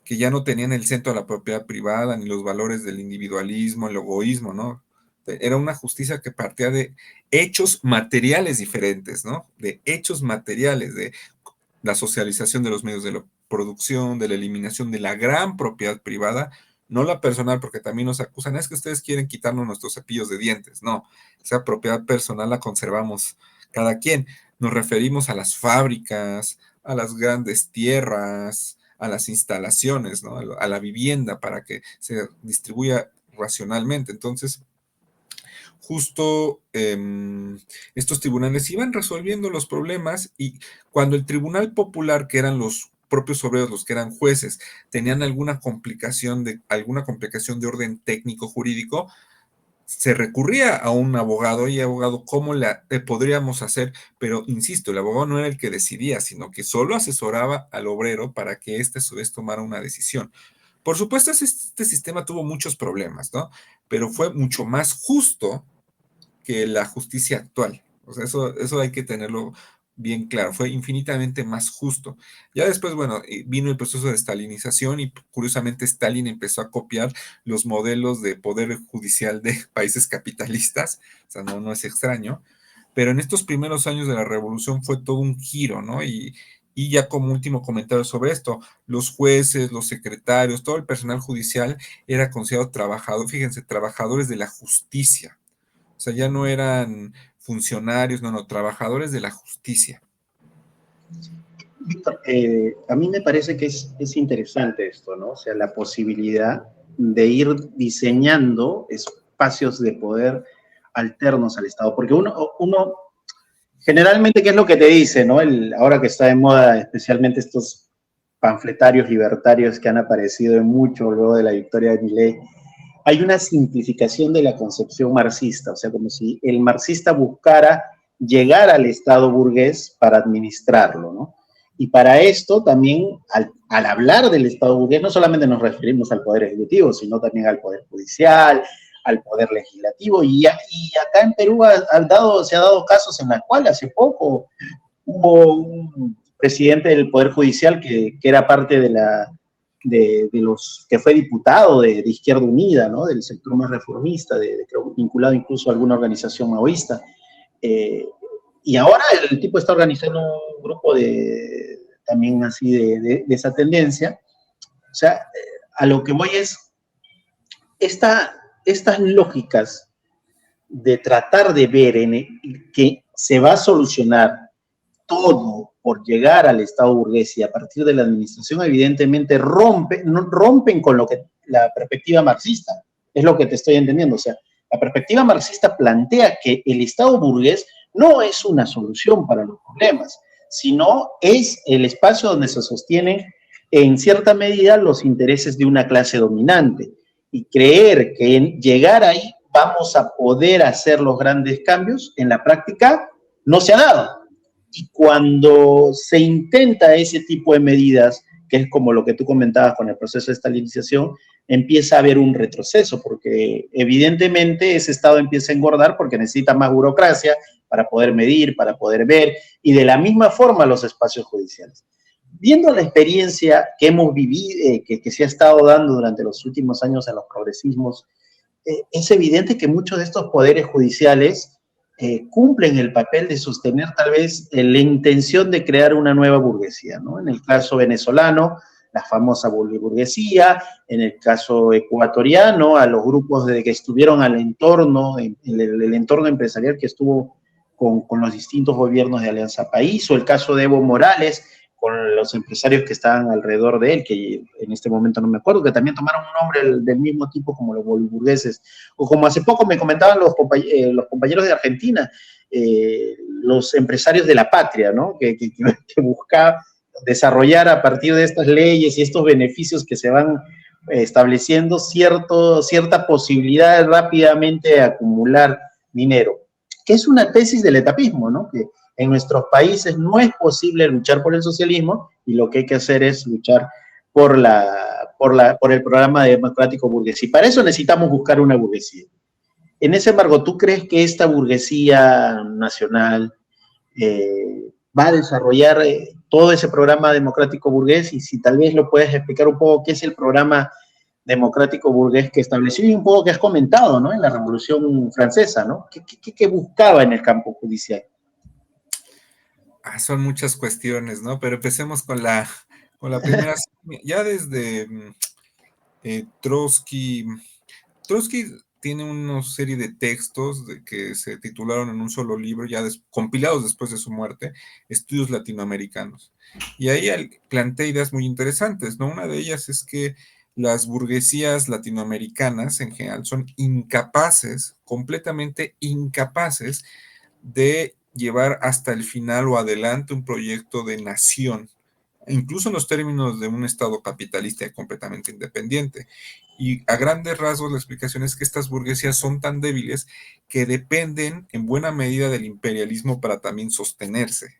que ya no tenía en el centro la propiedad privada ni los valores del individualismo, el egoísmo, ¿no? Era una justicia que partía de hechos materiales diferentes, ¿no? De hechos materiales, de la socialización de los medios de la producción, de la eliminación de la gran propiedad privada, no la personal, porque también nos acusan, es que ustedes quieren quitarnos nuestros cepillos de dientes. No, esa propiedad personal la conservamos cada quien. Nos referimos a las fábricas, a las grandes tierras, a las instalaciones, ¿no? A la vivienda para que se distribuya racionalmente. Entonces, justo estos tribunales iban resolviendo los problemas y cuando el tribunal popular, que eran los propios obreros, los que eran jueces, tenían alguna complicación de orden técnico jurídico, se recurría a un abogado y abogado, ¿cómo podríamos hacer? Pero insisto, el abogado no era el que decidía, sino que solo asesoraba al obrero para que éste a su vez tomara una decisión. Por supuesto, este sistema tuvo muchos problemas, ¿no? Pero fue mucho más justo que la justicia actual. O sea, eso hay que tenerlo bien claro. Fue infinitamente más justo. Ya después, bueno, vino el proceso de estalinización y curiosamente Stalin empezó a copiar los modelos de poder judicial de países capitalistas. O sea, no es extraño. Pero en estos primeros años de la revolución fue todo un giro, ¿no? Y ya como último comentario sobre esto, los jueces, los secretarios, todo el personal judicial era considerado fíjense, trabajadores de la justicia. O sea, ya no eran funcionarios, no, trabajadores de la justicia. Víctor, a mí me parece que es interesante esto, ¿no? O sea, la posibilidad de ir diseñando espacios de poder alternos al Estado, porque uno generalmente, ¿qué es lo que te dice, no? Ahora que está de moda, especialmente estos panfletarios libertarios que han aparecido en mucho luego de la victoria de Milei, hay una simplificación de la concepción marxista, o sea, como si el marxista buscara llegar al Estado burgués para administrarlo, ¿no? Y para esto también, al hablar del Estado burgués, no solamente nos referimos al Poder Ejecutivo, sino también al Poder Judicial, al Poder Legislativo, y acá en Perú se ha dado casos en los cuales hace poco hubo un presidente del Poder Judicial que era parte de los que fue diputado de Izquierda Unida, ¿no? Del sector más reformista, vinculado incluso a alguna organización maoísta. Y ahora el tipo está organizando un grupo también así de esa tendencia. O sea, a lo que voy es, estas lógicas de tratar de ver que se va a solucionar todo por llegar al Estado burgués y a partir de la administración, evidentemente rompen con lo que la perspectiva marxista, es lo que te estoy entendiendo. O sea, la perspectiva marxista plantea que el Estado burgués no es una solución para los problemas, sino es el espacio donde se sostienen en cierta medida los intereses de una clase dominante. Y creer que en llegar ahí vamos a poder hacer los grandes cambios, en la práctica no se ha dado. Y cuando se intenta ese tipo de medidas, que es como lo que tú comentabas con el proceso de estalinización, empieza a haber un retroceso, porque evidentemente ese Estado empieza a engordar porque necesita más burocracia para poder medir, para poder ver, y de la misma forma los espacios judiciales. Viendo la experiencia que hemos vivido, que se ha estado dando durante los últimos años en los progresismos, es evidente que muchos de estos poderes judiciales cumplen el papel de sostener tal vez la intención de crear una nueva burguesía, ¿no? En el caso venezolano, la famosa burguesía, en el caso ecuatoriano, a los grupos que estuvieron al entorno, el entorno empresarial que estuvo con los distintos gobiernos de Alianza País, o el caso de Evo Morales, con los empresarios que estaban alrededor de él, que en este momento no me acuerdo, que también tomaron un nombre del mismo tipo como los boliburgueses, o como hace poco me comentaban los compañeros de Argentina, los empresarios de la patria, ¿no? Que buscaban desarrollar a partir de estas leyes y estos beneficios que se van estableciendo cierta posibilidad de rápidamente acumular dinero, que es una tesis del etapismo, ¿no? Que en nuestros países no es posible luchar por el socialismo y lo que hay que hacer es luchar por el programa democrático burgués. Y para eso necesitamos buscar una burguesía. En ese embargo, ¿tú crees que esta burguesía nacional va a desarrollar todo ese programa democrático burgués? Y si tal vez lo puedes explicar un poco qué es el programa democrático burgués que estableció y un poco que has comentado, ¿no? En la Revolución Francesa, ¿no? ¿Qué buscaba en el campo judicial? Son muchas cuestiones, ¿no? Pero empecemos con la primera. Ya desde Trotsky tiene una serie de textos que se titularon en un solo libro, ya compilados después de su muerte, Estudios Latinoamericanos. Y ahí plantea ideas muy interesantes, ¿no? Una de ellas es que las burguesías latinoamericanas en general son incapaces, completamente incapaces, de llevar hasta el final o adelante un proyecto de nación, incluso en los términos de un Estado capitalista y completamente independiente. Y a grandes rasgos la explicación es que estas burguesías son tan débiles que dependen en buena medida del imperialismo para también sostenerse.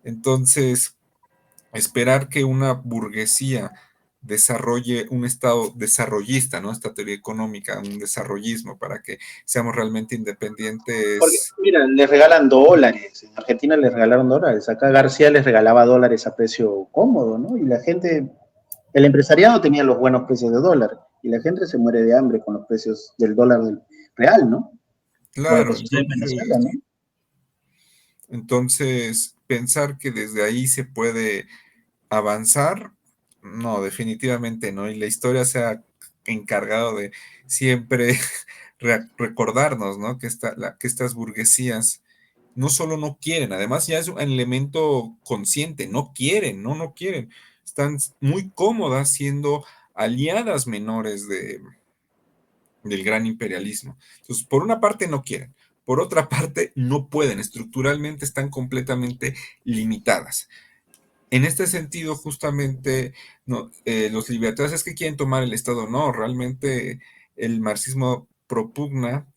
Entonces, esperar que una burguesía desarrolle un Estado desarrollista, ¿no? Esta teoría económica, un desarrollismo para que seamos realmente Porque, independientes. mira, les regalan dólares, en Argentina les regalaron dólares, acá García les regalaba dólares a precio cómodo, ¿no? Y la gente, el empresariado tenía los buenos precios de dólar, y la gente se muere de hambre con los precios del dólar real, ¿no? Como lo que Claro, sucede en Venezuela, ¿no? entonces pensar que desde ahí se puede avanzar, no, definitivamente no. Y la historia se ha encargado de siempre recordarnos, ¿no? Que estas burguesías no solo no quieren, además ya es un elemento consciente, no quieren, no quieren. Están muy cómodas siendo aliadas menores del gran imperialismo. Entonces, por una parte no quieren, por otra parte no pueden, estructuralmente están completamente limitadas. En este sentido, justamente, no, los libertarios es que quieren tomar el Estado. No, realmente el marxismo propugna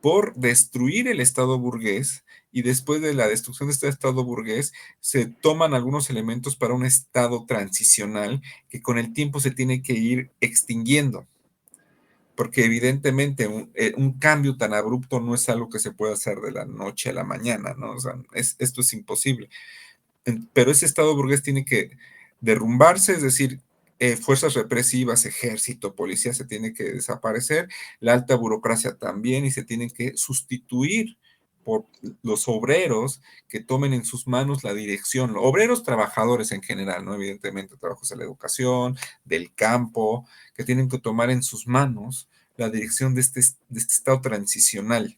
por destruir el Estado burgués, y después de la destrucción de este Estado burgués se toman algunos elementos para un Estado transicional que con el tiempo se tiene que ir extinguiendo, porque evidentemente un cambio tan abrupto no es algo que se pueda hacer de la noche a la mañana, ¿no? O sea, esto es imposible. Pero ese Estado burgués tiene que derrumbarse, es decir, fuerzas represivas, ejército, policía se tiene que desaparecer, la alta burocracia también, y se tienen que sustituir por los obreros que tomen en sus manos la dirección, obreros trabajadores en general, ¿no? Evidentemente, trabajos de la educación, del campo, que tienen que tomar en sus manos la dirección de este estado transicional.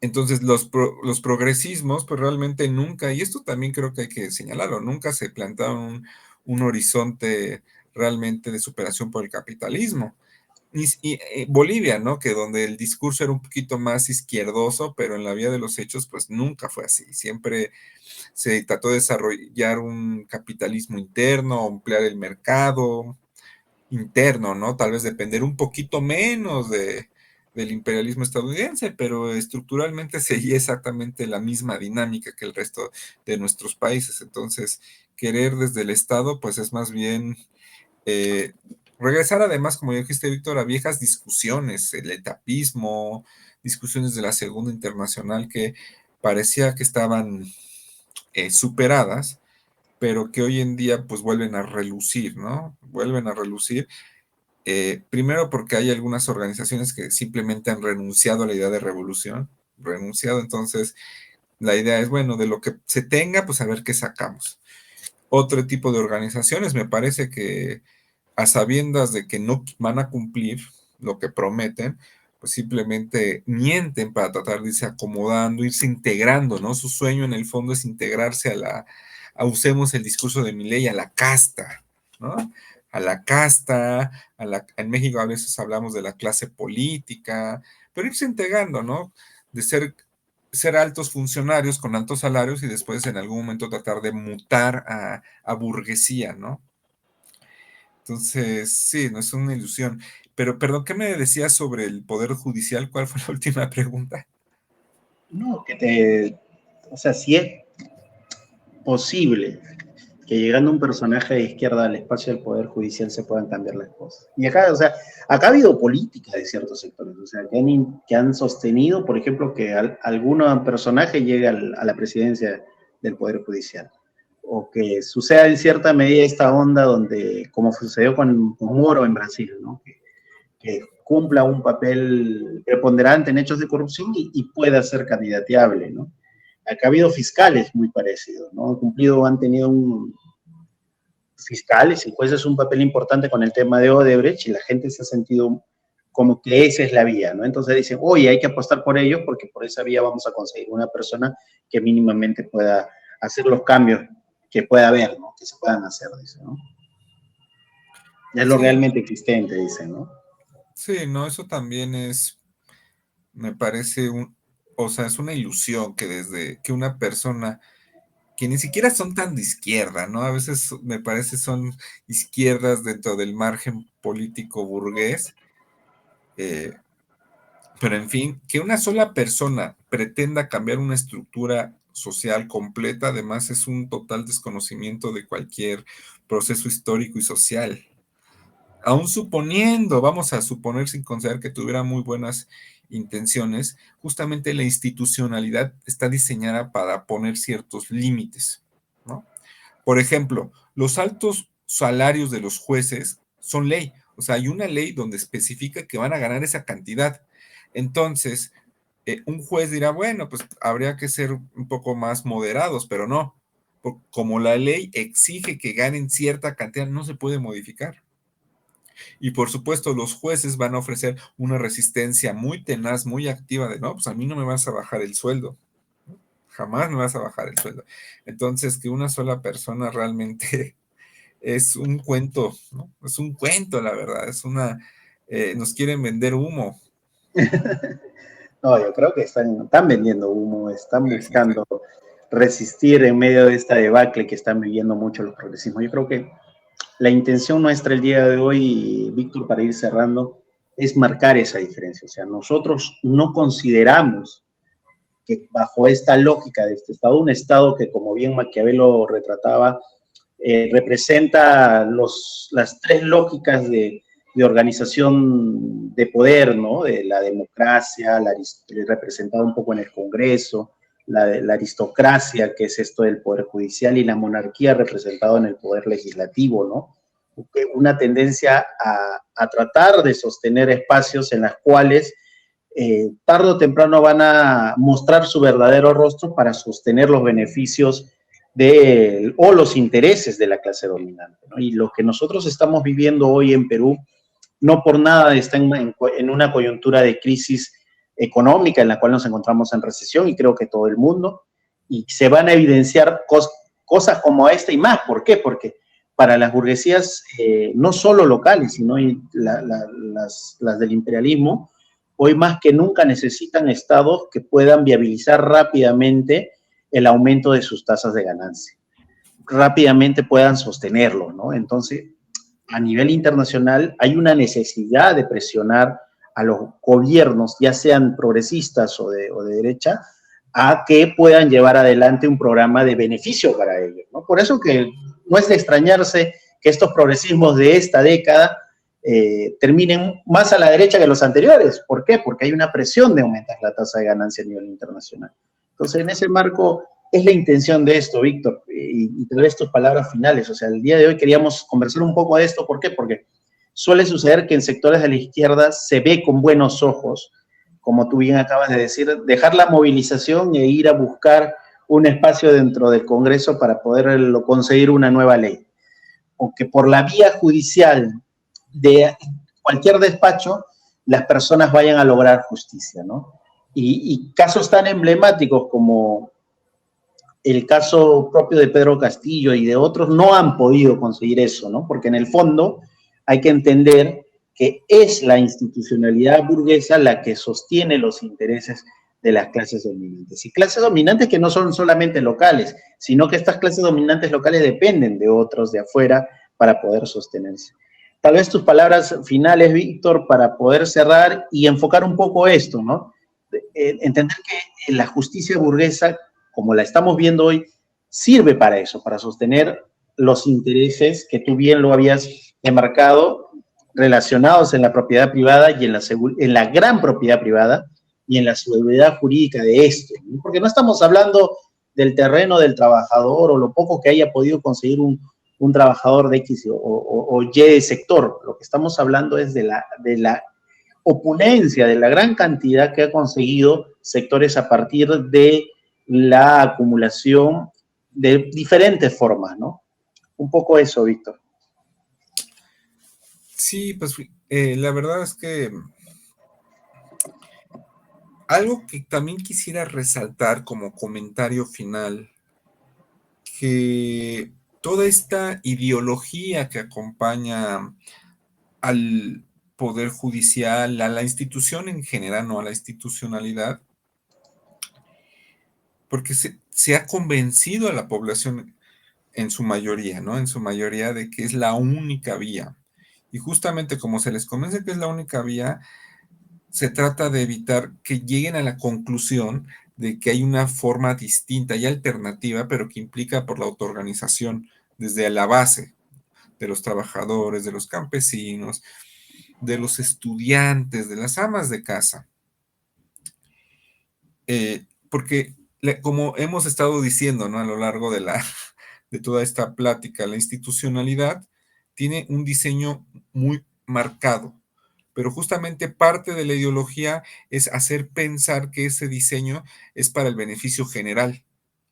Entonces, los progresismos, pues realmente nunca, y esto también creo que hay que señalarlo, nunca se plantaron un horizonte realmente de superación por el capitalismo. Bolivia, ¿no? Que donde el discurso era un poquito más izquierdoso, pero en la vía de los hechos, pues nunca fue así. Siempre se trató de desarrollar un capitalismo interno, ampliar el mercado interno, ¿no? Tal vez depender un poquito menos del imperialismo estadounidense, pero estructuralmente seguía exactamente la misma dinámica que el resto de nuestros países. Entonces, querer desde el Estado, pues es más bien eh, regresar además, como dijiste, Víctor, a viejas discusiones, el etapismo, discusiones de la Segunda Internacional que parecía que estaban superadas, pero que hoy en día pues vuelven a relucir, ¿no? Vuelven a relucir. Primero porque hay algunas organizaciones que simplemente han renunciado a la idea de revolución, renunciado, entonces la idea es, bueno, de lo que se tenga, pues a ver qué sacamos. Otro tipo de organizaciones, me parece que a sabiendas de que no van a cumplir lo que prometen, pues simplemente mienten para tratar de irse acomodando, irse integrando, ¿no? Su sueño en el fondo es integrarse usemos el discurso de Milei, a la casta, ¿no? A la casta, en México a veces hablamos de la clase política, pero irse integrando, ¿no? De ser altos funcionarios con altos salarios y después en algún momento tratar de mutar a burguesía, ¿no? Entonces, sí, no es una ilusión. Pero, perdón, ¿qué me decías sobre el Poder Judicial? ¿Cuál fue la última pregunta? No, o sea, si es posible que llegando un personaje de izquierda al espacio del Poder Judicial se puedan cambiar las cosas. Y acá, o sea, acá ha habido política de ciertos sectores, o sea, que han sostenido, por ejemplo, que algún personaje llegue a la presidencia del Poder Judicial. O que suceda en cierta medida esta onda donde, como sucedió con Moro en Brasil, ¿no? Que cumpla un papel preponderante en hechos de corrupción y pueda ser candidateable, ¿no? Acá ha habido fiscales muy parecidos, ¿no? Han tenido fiscales y jueces un papel importante con el tema de Odebrecht y la gente se ha sentido como que esa es la vía, ¿no? Entonces dicen, oye, hay que apostar por ellos porque por esa vía vamos a conseguir una persona que mínimamente pueda hacer los cambios que pueda haber, ¿no? Que se puedan hacer, dicen, ¿no? Es lo Sí, realmente existente, dicen, ¿no? sí, no, eso también me parece o sea, es una ilusión que desde que una persona que ni siquiera son tan de izquierda, ¿no? A veces me parece son izquierdas dentro del margen político burgués, eh, pero en fin, que una sola persona pretenda cambiar una estructura social completa, además es un total desconocimiento de cualquier proceso histórico y social. Aún suponiendo, vamos a suponer sin considerar que tuviera muy buenas intenciones, justamente la institucionalidad está diseñada para poner ciertos límites, ¿no? Por ejemplo, los altos salarios de los jueces son ley, o sea, hay una ley donde especifica que van a ganar esa cantidad. Entonces, un juez dirá, bueno, pues habría que ser un poco más moderados, pero no, como la ley exige que ganen cierta cantidad, no se puede modificar. Y por supuesto, los jueces van a ofrecer una resistencia muy tenaz, muy activa de, no, pues a mí no me vas a bajar el sueldo, jamás me vas a bajar el sueldo. Entonces, que una sola persona realmente es un cuento, ¿no? Es un cuento, la verdad, nos quieren vender humo. No, yo creo que están vendiendo humo, están buscando resistir en medio de esta debacle que están viviendo mucho los progresismos. Yo creo que la intención nuestra el día de hoy, Víctor, para ir cerrando, es marcar esa diferencia. O sea, nosotros no consideramos que bajo esta lógica de este Estado, un Estado que, como bien Maquiavelo retrataba, representa las tres lógicas de organización de poder, ¿no? De la democracia, representada un poco en el Congreso, la aristocracia, que es esto del poder judicial, y la monarquía representada en el poder legislativo, ¿no? Una tendencia a tratar de sostener espacios en los cuales tarde o temprano van a mostrar su verdadero rostro para sostener los beneficios o los intereses de la clase dominante, ¿no? Y lo que nosotros estamos viviendo hoy en Perú, no por nada está en una coyuntura de crisis económica en la cual nos encontramos en recesión, y creo que todo el mundo, y se van a evidenciar cosas como esta y más. ¿Por qué? Porque para las burguesías, no solo locales, sino las del imperialismo, hoy más que nunca necesitan estados que puedan viabilizar rápidamente el aumento de sus tasas de ganancia, rápidamente puedan sostenerlo, ¿no? Entonces, a nivel internacional hay una necesidad de presionar a los gobiernos, ya sean progresistas o de derecha, a que puedan llevar adelante un programa de beneficio para ellos, ¿no? Por eso que no es de extrañarse que estos progresismos de esta década terminen más a la derecha que los anteriores. ¿Por qué? Porque hay una presión de aumentar la tasa de ganancia a nivel internacional. Entonces, en ese marco es la intención de esto, Víctor, y te doy tus palabras finales. O sea, el día de hoy queríamos conversar un poco de esto. ¿Por qué? Porque suele suceder que en sectores de la izquierda se ve con buenos ojos, como tú bien acabas de decir, dejar la movilización e ir a buscar un espacio dentro del Congreso para poder conseguir una nueva ley. O que por la vía judicial de cualquier despacho, las personas vayan a lograr justicia, ¿no? Y casos tan emblemáticos como el caso propio de Pedro Castillo y de otros no han podido conseguir eso, ¿no? Porque en el fondo hay que entender que es la institucionalidad burguesa la que sostiene los intereses de las clases dominantes. Y clases dominantes que no son solamente locales, sino que estas clases dominantes locales dependen de otros de afuera para poder sostenerse. Tal vez tus palabras finales, Víctor, para poder cerrar y enfocar un poco esto, ¿no? Entender que la justicia burguesa, como la estamos viendo hoy, sirve para eso, para sostener los intereses que tú bien lo habías enmarcado, relacionados en la propiedad privada y en la gran propiedad privada y en la seguridad jurídica de esto, ¿no? Porque no estamos hablando del terreno del trabajador o lo poco que haya podido conseguir un trabajador de X o Y sector. Lo que estamos hablando es de la opulencia, de la gran cantidad que ha conseguido sectores a partir de la acumulación de diferentes formas, ¿no? Un poco eso, Víctor. Sí, pues la verdad es que algo que también quisiera resaltar como comentario final, que toda esta ideología que acompaña al poder judicial, a la institución en general, no a la institucionalidad, porque se ha convencido a la población en su mayoría, ¿no? En su mayoría de que es la única vía. Y justamente como se les convence que es la única vía, se trata de evitar que lleguen a la conclusión de que hay una forma distinta y alternativa, pero que implica por la autoorganización desde la base de los trabajadores, de los campesinos, de los estudiantes, de las amas de casa. Porque como hemos estado diciendo, ¿no? A lo largo de toda esta plática, la institucionalidad tiene un diseño muy marcado, pero justamente parte de la ideología es hacer pensar que ese diseño es para el beneficio general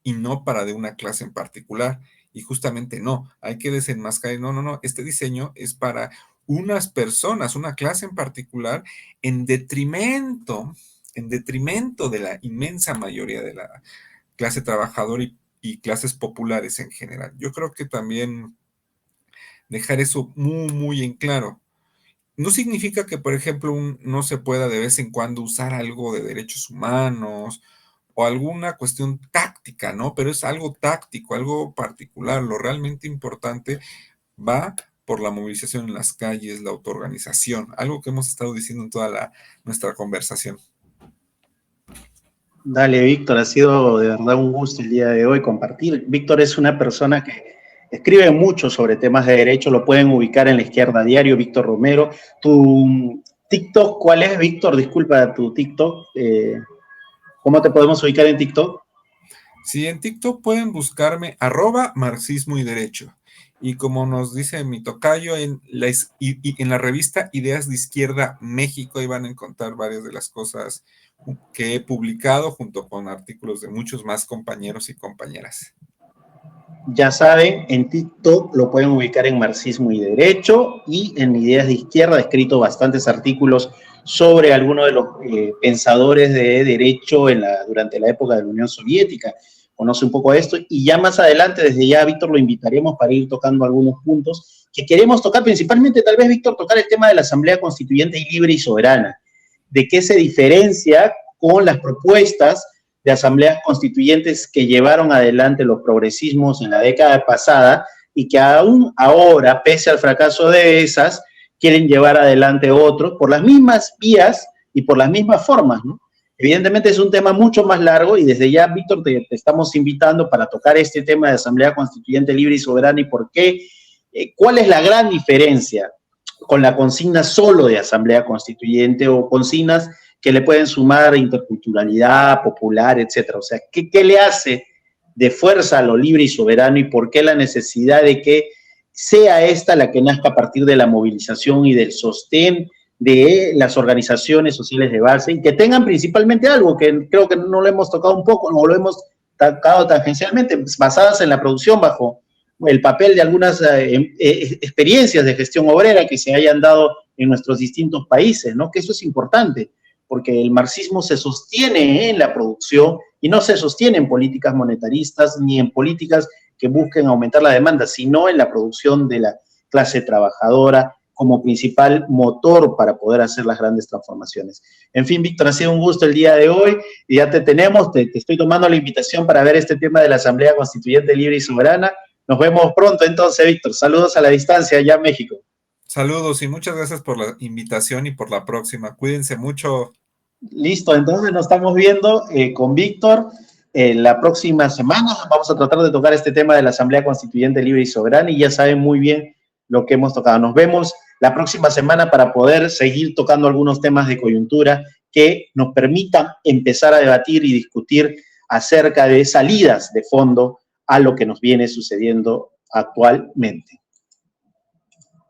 y no para de una clase en particular. Y justamente no, hay que desenmascarar, no, este diseño es para unas personas, una clase en particular, en detrimento de la inmensa mayoría de la clase trabajadora y clases populares en general. Yo creo que también dejar eso muy, muy en claro. No significa que, por ejemplo, no se pueda de vez en cuando usar algo de derechos humanos o alguna cuestión táctica, ¿no? Pero es algo táctico, algo particular. Lo realmente importante va por la movilización en las calles, la autoorganización, algo que hemos estado diciendo en toda nuestra conversación. Dale, Víctor, ha sido de verdad un gusto el día de hoy compartir. Víctor es una persona que escribe mucho sobre temas de derecho, lo pueden ubicar en La Izquierda Diario, Víctor Romero. ¿Tu TikTok cuál es, Víctor? Disculpa, tu TikTok. ¿Cómo te podemos ubicar en TikTok? Sí, en TikTok pueden buscarme @marxismo y derecho. Y como nos dice mi tocayo, en la revista Ideas de Izquierda México, ahí van a encontrar varias de las cosas que he publicado junto con artículos de muchos más compañeros y compañeras. Ya saben, en TikTok lo pueden ubicar en Marxismo y Derecho y en Ideas de Izquierda. He escrito bastantes artículos sobre algunos de los pensadores de derecho durante la época de la Unión Soviética. conoce un poco de esto, y ya más adelante, desde ya, Víctor, lo invitaremos para ir tocando algunos puntos que queremos tocar, principalmente, tal vez, Víctor, tocar el tema de la Asamblea Constituyente Libre y Soberana, de qué se diferencia con las propuestas de asambleas constituyentes que llevaron adelante los progresismos en la década pasada y que aún ahora, pese al fracaso de esas, quieren llevar adelante otros por las mismas vías y por las mismas formas, ¿no? Evidentemente es un tema mucho más largo y desde ya, Víctor, te estamos invitando para tocar este tema de Asamblea Constituyente Libre y Soberana y por qué, cuál es la gran diferencia con la consigna solo de Asamblea Constituyente o consignas que le pueden sumar interculturalidad, popular, etcétera. O sea, ¿qué le hace de fuerza a lo libre y soberano y por qué la necesidad de que sea esta la que nazca a partir de la movilización y del sostén de las organizaciones sociales de base y que tengan principalmente algo que creo que no lo hemos tocado un poco, no lo hemos tocado tangencialmente, basadas en la producción bajo el papel de algunas experiencias de gestión obrera que se hayan dado en nuestros distintos países, ¿no? Que eso es importante, porque el marxismo se sostiene en la producción y no se sostiene en políticas monetaristas ni en políticas que busquen aumentar la demanda, sino en la producción de la clase trabajadora como principal motor para poder hacer las grandes transformaciones. En fin, Víctor, ha sido un gusto el día de hoy y ya te tenemos, te estoy tomando la invitación para ver este tema de la Asamblea Constituyente Libre y Soberana. Nos vemos pronto entonces, Víctor. Saludos a la distancia allá en México. Saludos y muchas gracias por la invitación y por la próxima. Cuídense mucho. Listo, entonces nos estamos viendo con Víctor la próxima semana. Vamos a tratar de tocar este tema de la Asamblea Constituyente Libre y Soberana y ya saben muy bien lo que hemos tocado. Nos vemos la próxima semana para poder seguir tocando algunos temas de coyuntura que nos permitan empezar a debatir y discutir acerca de salidas de fondo a lo que nos viene sucediendo actualmente.